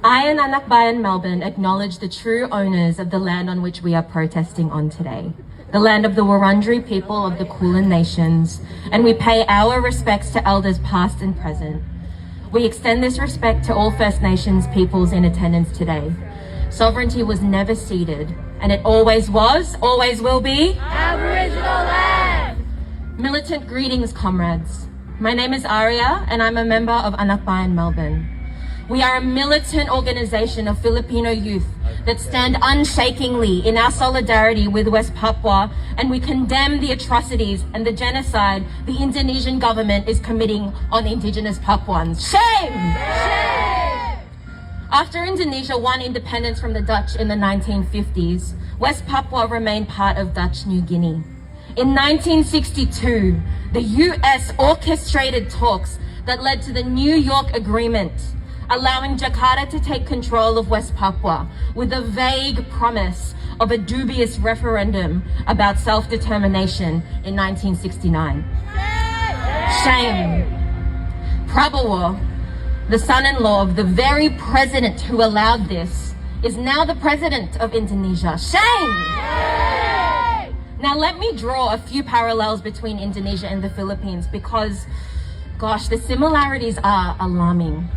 I and Anak Bayan Melbourne acknowledge the true owners of the land on which we are protesting on today, the land of the Wurundjeri people of the Kulin Nations, and we pay our respects to elders past and present. We extend this respect to all First Nations peoples in attendance today. Sovereignty was never ceded, and it always was, always will be, Aboriginal land! Militant greetings, comrades. My name is Aria, and I'm a member of Anak Bayan Melbourne. We are a militant organization of Filipino youth that stand unshakingly in our solidarity with West Papua, and we condemn the atrocities and the genocide the Indonesian government is committing on Indigenous Papuans. Shame! Shame! After Indonesia won independence from the Dutch in the 1950s, West Papua remained part of Dutch New Guinea. In 1962, the US orchestrated talks that led to the New York Agreement, allowing Jakarta to take control of West Papua with a vague promise of a dubious referendum about self-determination in 1969. Shame! Prabowo, the son-in-law of the very president who allowed this, is now the president of Indonesia. Shame! Now let me draw a few parallels between Indonesia and the Philippines because, gosh, the similarities are alarming.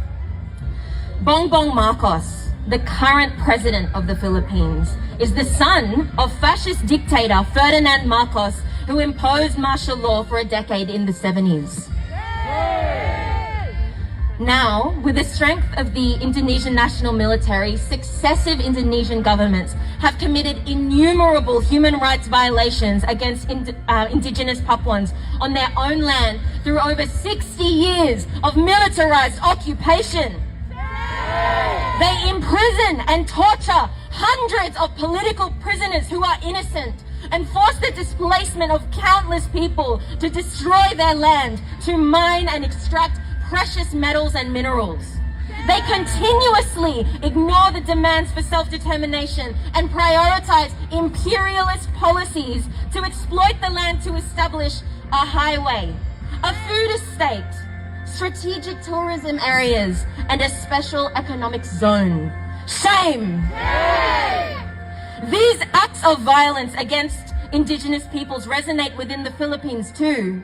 Bongbong Marcos, the current president of the Philippines, is the son of fascist dictator Ferdinand Marcos, who imposed martial law for a decade in the 70s. Now, with the strength of the Indonesian national military, successive Indonesian governments have committed innumerable human rights violations against indigenous Papuans on their own land through over 60 years of militarized occupation. They imprison and torture hundreds of political prisoners who are innocent and force the displacement of countless people to destroy their land, to mine and extract precious metals and minerals. They continuously ignore the demands for self-determination and prioritize imperialist policies to exploit the land to establish a highway, a food estate, strategic tourism areas, and a special economic zone. Shame! These acts of violence against indigenous peoples resonate within the Philippines too.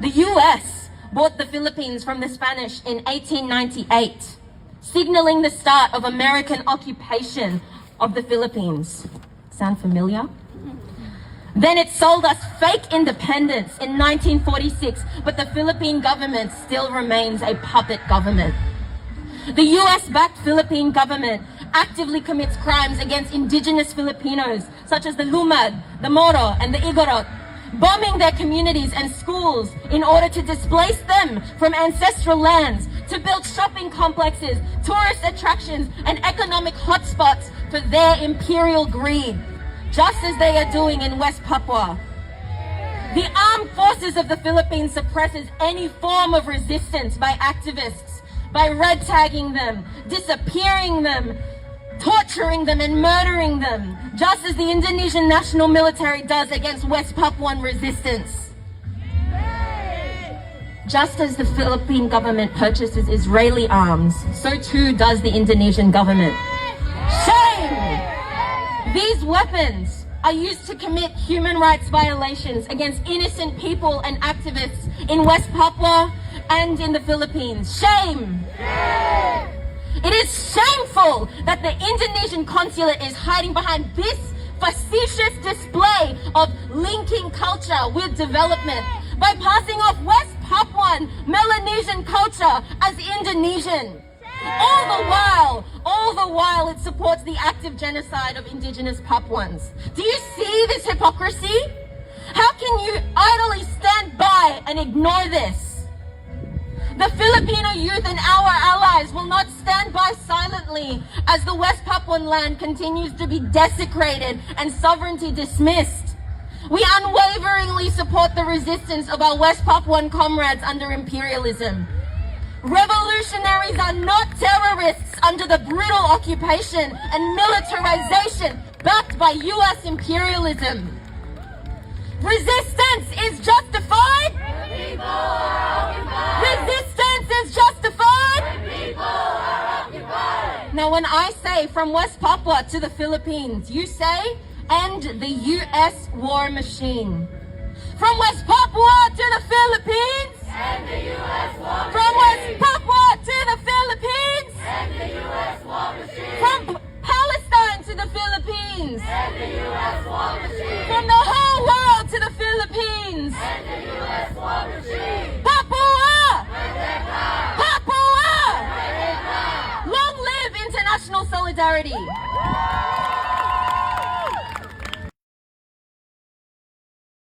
The US bought the Philippines from the Spanish in 1898, signaling the start of American occupation of the Philippines. Sound familiar? Then it sold us fake independence in 1946, but the Philippine government still remains a puppet government. The US-backed Philippine government actively commits crimes against indigenous Filipinos, such as the Lumad, the Moro, and the Igorot, bombing their communities and schools in order to displace them from ancestral lands, to build shopping complexes, tourist attractions, and economic hotspots for their imperial greed, just as they are doing in West Papua. The armed forces of the Philippines suppresses any form of resistance by activists, by red tagging them, disappearing them, torturing them and murdering them, just as the Indonesian national military does against West Papuan resistance. Just as the Philippine government purchases Israeli arms, so too does the Indonesian government. Shame! These weapons are used to commit human rights violations against innocent people and activists in West Papua and in the Philippines. Shame! It is shameful that the Indonesian consulate is hiding behind this facetious display of linking culture with development by passing off West Papuan Melanesian culture as Indonesian. All the while it supports the active genocide of indigenous Papuans. Do you see this hypocrisy? How can you idly stand by and ignore this? The Filipino youth and our allies will not stand by silently as the West Papuan land continues to be desecrated and sovereignty dismissed. We unwaveringly support the resistance of our West Papuan comrades under imperialism. Revolutionaries are not terrorists under the brutal occupation and militarization backed by US imperialism. Resistance is justified. Resistance is justified. Now, when I say from West Papua to the Philippines, you say, end the US war machine. From West Papua to the Philippines, end the US war machine. From West Papua to the Philippines, end the US war machine. From Palestine to the Philippines, end the US war machine. From the whole world to the Philippines, end the US war machine. Papua! Papua! Long live international solidarity!